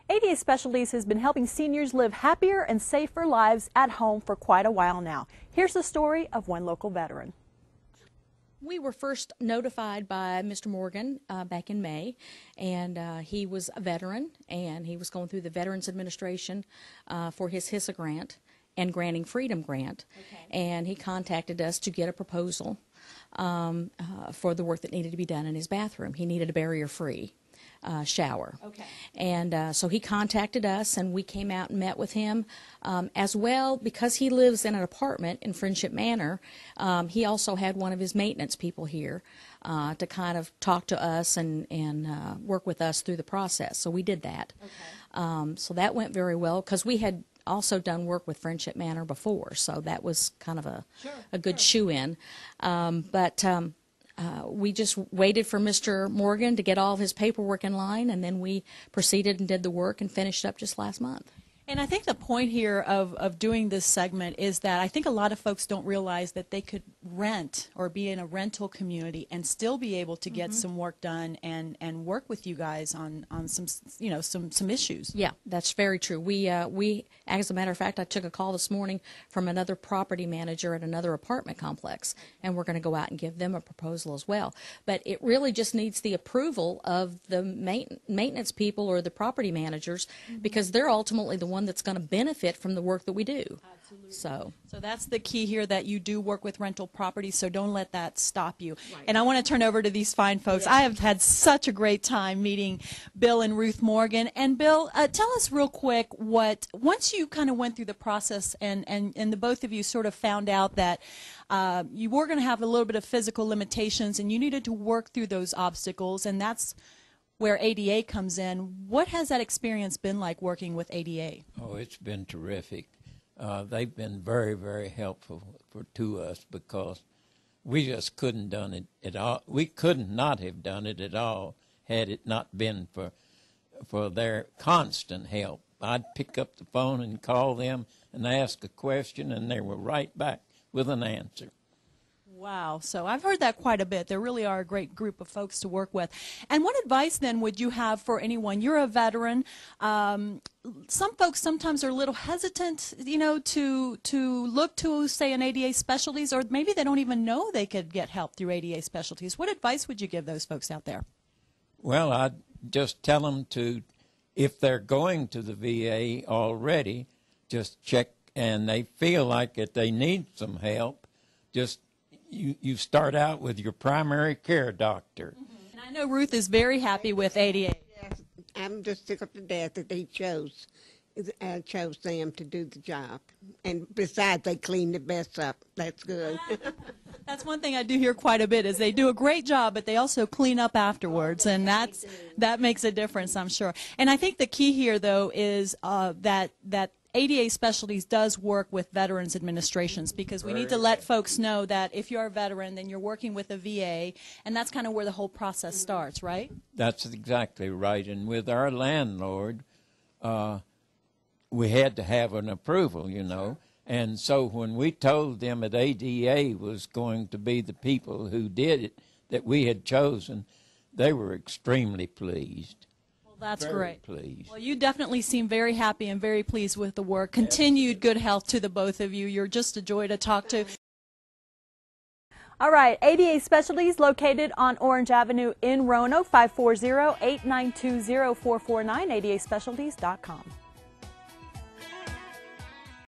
ADA Specialties has been helping seniors live happier and safer lives at home for quite a while now. Here's the story of one local veteran. We were first notified by Mr. Morgan back in May, and he was a veteran, and he was going through the Veterans Administration for his HISA grant and Granting Freedom grant, and he contacted us to get a proposal for the work that needed to be done in his bathroom. He needed a barrier-free shower. And so he contacted us, and we came out and met with him. As well, because he lives in an apartment in Friendship Manor, he also had one of his maintenance people here to kind of talk to us and work with us through the process. So we did that. So that went very well, because we had also done work with Friendship Manor before, so that was kind of a good shoe-in. We just waited for Mr. Morgan to get all of his paperwork in line, and then we proceeded and did the work and finished up just last month. And I think the point here of doing this segment is that I think a lot of folks don't realize that they could rent or be in a rental community and still be able to get some work done and work with you guys on some, you know, some issues. Yeah, that's very true. We as a matter of fact, I took a call this morning from another property manager at another apartment complex, and we're going to go out and give them a proposal as well. But it really just needs the approval of the maintenance people or the property managers, because they're ultimately the one that's going to benefit from the work that we do. Absolutely. So that's the key here, that you do work with rental properties, so don't let that stop you. Right. And I want to turn over to these fine folks. Yeah. I have had such a great time meeting Bill and Ruth Morgan. And Bill, tell us real quick, once you kind of went through the process and the both of you sort of found out that you were going to have a little bit of physical limitations and you needed to work through those obstacles, and that's where ADA comes in. What has that experience been like working with ADA? Oh, it's been terrific. They've been very, very helpful to us, because we just couldn't done it at all. We could not have done it at all had it not been for their constant help. I'd pick up the phone and call them and ask a question, and they were right back with an answer. Wow. So I've heard that quite a bit. They really are a great group of folks to work with. And what advice then would you have for anyone? You're a veteran. Some folks sometimes are a little hesitant, you know, to look to, say, an ADA Specialties, or maybe they don't even know they could get help through ADA Specialties. What advice would you give those folks out there? Well, I'd just tell them to, if they're going to the VA already, just check, and they feel like that they need some help, just you start out with your primary care doctor. And I know Ruth is very happy with ADA. Yes, I'm just sick of the death that they chose them to do the job. And besides, they clean the mess up. That's good. That's one thing I do hear quite a bit, is they do a great job, but they also clean up afterwards, and that makes a difference, I'm sure. And I think the key here, though, is that ADA Specialties does work with Veterans Administrations, because we need to let folks know that if you're a veteran, then you're working with a VA, and that's kind of where the whole process starts, right? That's exactly right. And with our landlord, we had to have an approval, you know. And so when we told them that ADA was going to be the people who did it, that we had chosen, they were extremely pleased. That's very great. Pleased. Well, you definitely seem very happy and very pleased with the work. Continued good health to the both of you. You're just a joy to talk to. All right, ADA Specialties, located on Orange Avenue in Roanoke, 540-892-0449, adaspecialties.com.